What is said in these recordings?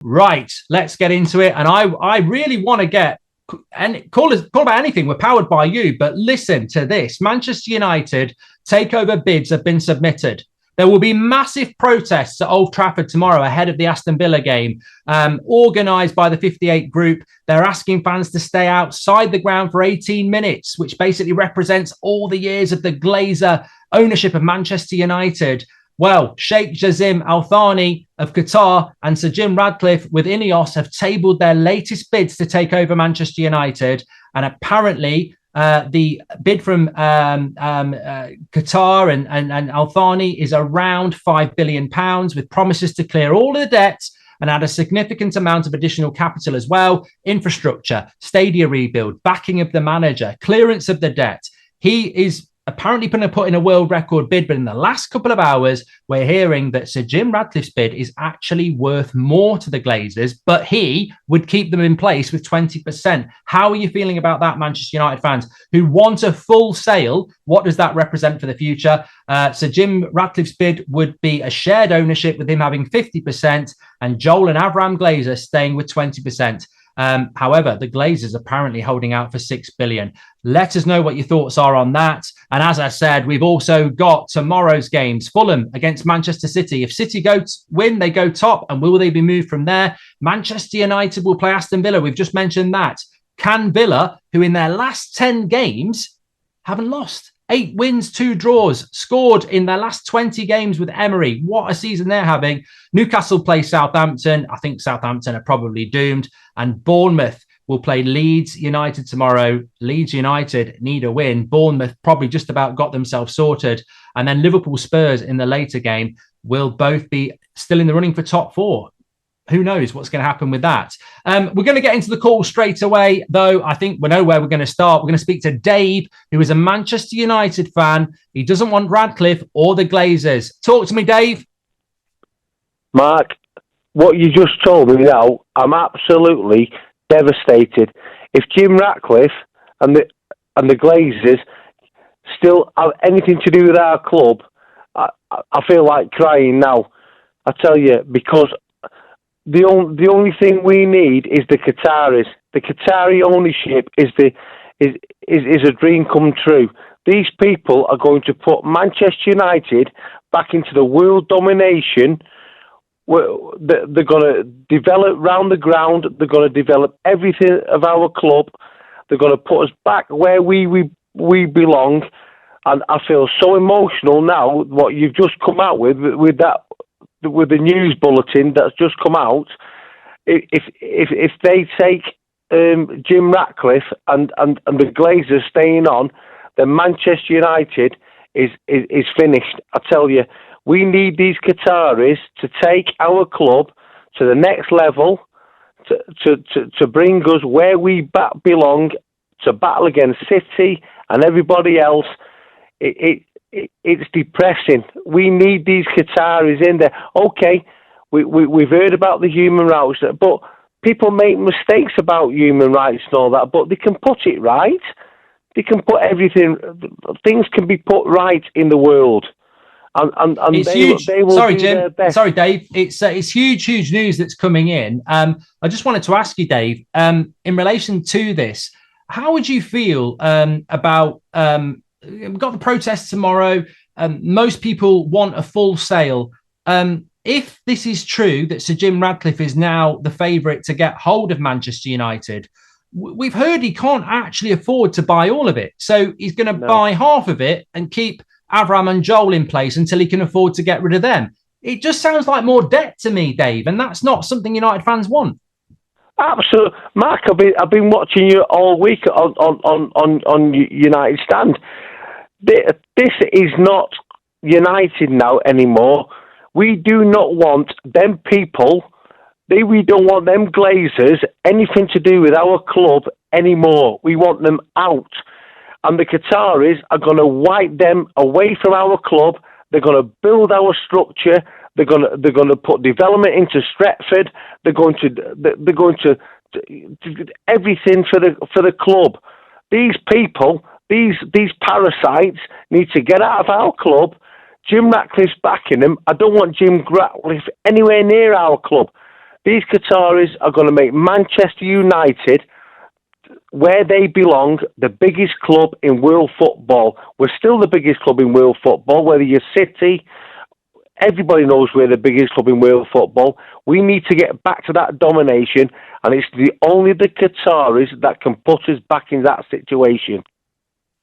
Right, let's get into it. And I really want to get and call about anything. We're powered by you, but listen to this. Manchester United takeover bids have been submitted. There will be massive protests at Old Trafford tomorrow ahead of the Aston Villa game, organised by the 58 group. They're asking fans to stay outside the ground for 18 minutes, which basically represents all the years of the Glazer ownership of Manchester United. Well, Sheikh Jassim Al Thani of Qatar and Sir Jim Ratcliffe with Ineos have tabled their latest bids to take over Manchester United. And apparently, the bid from Qatar and Al Thani is around £5 billion, with promises to clear all of the debt and add a significant amount of additional capital as well. Infrastructure, stadia rebuild, backing of the manager, clearance of the debt. He is apparently going to put in a world record bid, but in the last couple of hours, we're hearing that Sir Jim Ratcliffe's bid is actually worth more to the Glazers, but he would keep them in place with 20%. How are you feeling about that, Manchester United fans who want a full sale? What does that represent for the future? Sir Jim Ratcliffe's bid would be a shared ownership with him having 50% and Joel and Avram Glazer staying with 20%. However, the Glazers apparently holding out for $6 billion. Let us know what your thoughts are on that. And as I said, we've also got tomorrow's games. Fulham against Manchester City. If City win, they go top. And will they be moved from there? Manchester United will play Aston Villa. We've just mentioned that. Can Villa, who in their last 10 games haven't lost? 8 wins, 2 draws, scored in their last 20 games with Emery. What a season they're having. Newcastle play Southampton. I think Southampton are probably doomed. And Bournemouth will play Leeds United tomorrow. Leeds United need a win. Bournemouth probably just about got themselves sorted. And then Liverpool Spurs in the later game will both be still in the running for top 4. Who knows what's going to happen with that? We're going to get into the call straight away, though. I think we know where we're going to start. We're going to speak to Dave, who is a Manchester United fan. He doesn't want Radcliffe or the Glazers. Talk to me, Dave. Mark, what you just told me now, I'm absolutely devastated. If Jim Ratcliffe and the Glazers still have anything to do with our club, I feel like crying now. I tell you, because the only thing we need is the Qataris. The Qatari ownership is a dream come true. These people are going to put Manchester United back into the world domination. They're going to develop round the ground. They're going to develop everything of our club. They're going to put us back where we belong. And I feel so emotional now. What you've just come out with the news bulletin that's just come out. If they take Jim Ratcliffe and the Glazers staying on, then Manchester United is finished. I tell you, we need these Qataris to take our club to the next level, to bring us where we belong, to battle against City and everybody else. It's depressing. We need these Qataris in there. Okay, we've heard about the human rights, but people make mistakes about human rights and all that, but they can put it right. They can put everything, things can be put right in the world. And it's huge. Sorry, Jim. Sorry, Dave. It's huge news that's coming in. I just wanted to ask you, Dave, in relation to this, how would you feel about... we've got the protest tomorrow. Most people want a full sale. If this is true, that Sir Jim Ratcliffe is now the favourite to get hold of Manchester United, we've heard he can't actually afford to buy all of it. So he's going to buy half of it and keep Avram and Joel in place until he can afford to get rid of them. It just sounds like more debt to me, Dave, and that's not something United fans want. Absolutely, Mark. I've been watching you all week on United Stand. This is not United now anymore. We do not want them people. We don't want them Glazers anything to do with our club anymore. We want them out. And the Qataris are going to wipe them away from our club. They're going to build our structure. They're going to put development into Stretford. They're going to everything for the club. These people, these parasites, need to get out of our club. Jim Ratcliffe's backing them. I don't want Jim Ratcliffe anywhere near our club. These Qataris are going to make Manchester United, where they belong, the biggest club in world football. We're still the biggest club in world football, whether you're City. Everybody knows we're the biggest club in world football. We need to get back to that domination, and it's only the Qataris that can put us back in that situation.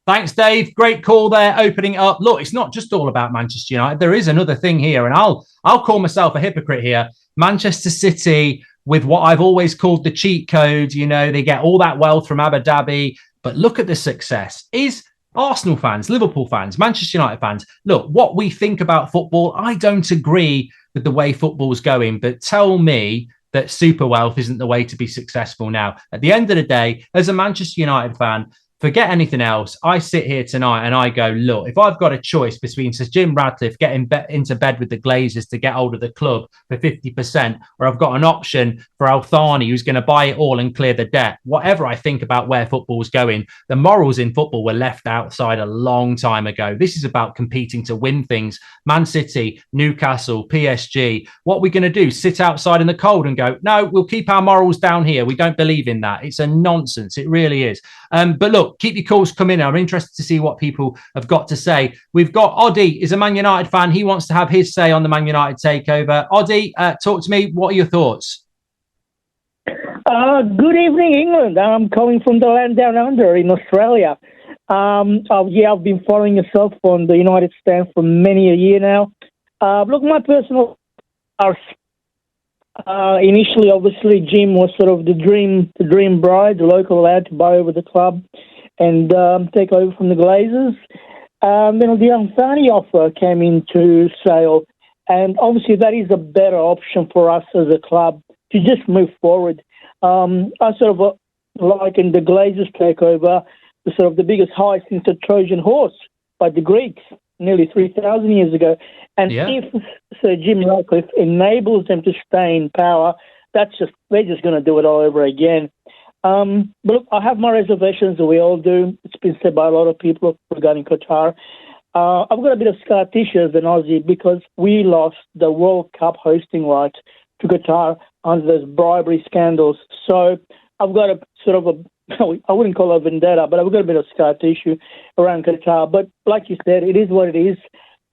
Thanks, Dave. Great call there, opening it up. Look, it's not just all about Manchester United. There is another thing here, and I'll call myself a hypocrite here. Manchester City, with what I've always called the cheat code, they get all that wealth from Abu Dhabi, but look at the success. Is Arsenal fans, Liverpool fans, Manchester United fans, look, what we think about football, I don't agree with the way football's going, but tell me that super wealth isn't the way to be successful now. At the end of the day, as a Manchester United fan, forget anything else. I sit here tonight and I go, look, if I've got a choice between Sir Jim Ratcliffe getting into bed with the Glazers to get hold of the club for 50%, or I've got an option for Al-Thani who's going to buy it all and clear the debt, whatever I think about where football's going, the morals in football were left outside a long time ago. This is about competing to win things. Man City, Newcastle, PSG, what are we going to do? Sit outside in the cold and go, no, we'll keep our morals down here. We don't believe in that. It's a nonsense. It really is. But look, keep your calls coming in. I'm interested to see what people have got to say. We've got Oddie is a Man United fan. He wants to have his say on the Man United takeover. Oddie, talk to me. What are your thoughts? Good evening, England. I'm calling from the land down under in Australia. I've been following yourself on the United stand for many a year now. Look, my personal initially, obviously, Jim was sort of the dream bride, the local lad to buy over the club and take over from the Glazers. Then the Al-Thani offer came into sale, and obviously that is a better option for us as a club to just move forward. I sort of liken the Glazers takeover to sort of the biggest heist since the Trojan horse by the Greeks nearly 3,000 years ago. And if Sir Jim Ratcliffe enables them to stay in power, they're just going to do it all over again. But look, I have my reservations, we all do. It's been said by a lot of people regarding Qatar. I've got a bit of scar tissue as an Aussie because we lost the World Cup hosting rights to Qatar under those bribery scandals. So I've got a sort of I wouldn't call it a vendetta, but I've got a bit of scar tissue around Qatar. But like you said, it is what it is.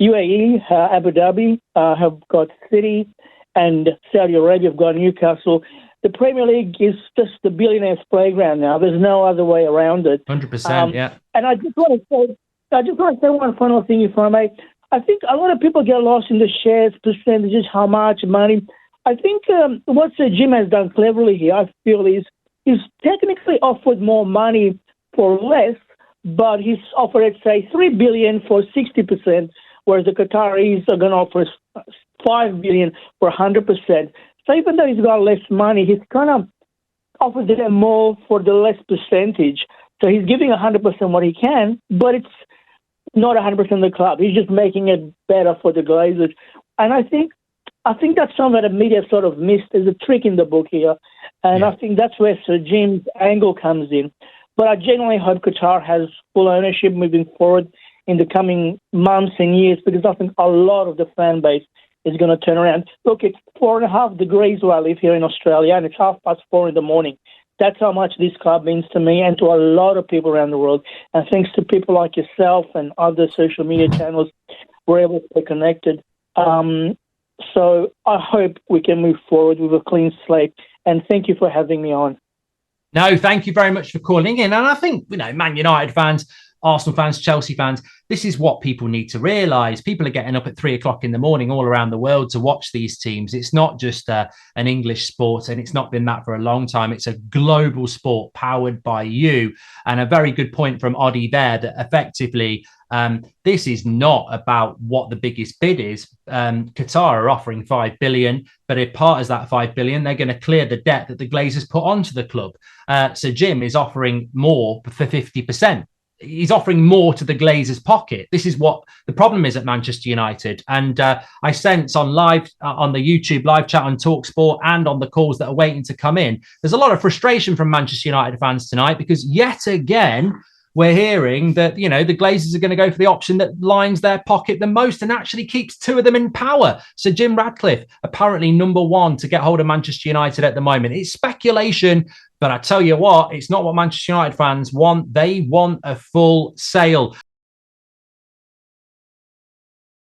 UAE, Abu Dhabi have got City, and Saudi Arabia have got Newcastle. The Premier League is just the billionaires' playground now. There's no other way around it. 100%, yeah. And I just want to say one final thing, if I may. I think a lot of people get lost in the shares, percentages, how much money. I think what Sir Jim has done cleverly here, I feel, is he's technically offered more money for less, but he's offered, say, $3 billion for 60%, whereas the Qataris are going to offer $5 billion for 100%. So even though he's got less money, he's kind of offered them more for the less percentage. So he's giving 100% what he can, but it's not 100% of the club. He's just making it better for the Glazers. And I think that's something that the media sort of missed. There's a trick in the book here. And I think that's where Sir Jim's angle comes in. But I genuinely hope Qatar has full ownership moving forward in the coming months and years, because I think a lot of the fan base is going to turn around. Look, it's 4.5 degrees where I live here in Australia, and it's 4:30 in the morning. That's how much this club means to me and to a lot of people around the world. And thanks to people like yourself and other social media channels, we're able to stay connected. So I hope we can move forward with a clean slate. And thank you for having me on. No, thank you very much for calling in. And I think, Man United fans, Arsenal fans, Chelsea fans, this is what people need to realise. People are getting up at 3 o'clock in the morning all around the world to watch these teams. It's not just an English sport, and it's not been that for a long time. It's a global sport powered by you. And a very good point from Oddie there that effectively this is not about what the biggest bid is. Qatar are offering $5 billion, but if part of that $5 billion, they're going to clear the debt that the Glazers put onto the club. So Jim is offering more for 50%. He's offering more to the Glazers' pocket. This is what the problem is at Manchester United. And I sense on the YouTube live chat on talkSPORT and on the calls that are waiting to come in, there's a lot of frustration from Manchester United fans tonight because yet again, we're hearing that, you know, the Glazers are going to go for the option that lines their pocket the most and actually keeps two of them in power. So Jim Ratcliffe, apparently number one to get hold of Manchester United at the moment. It's speculation, but I tell you what, it's not what Manchester United fans want. They want a full sale.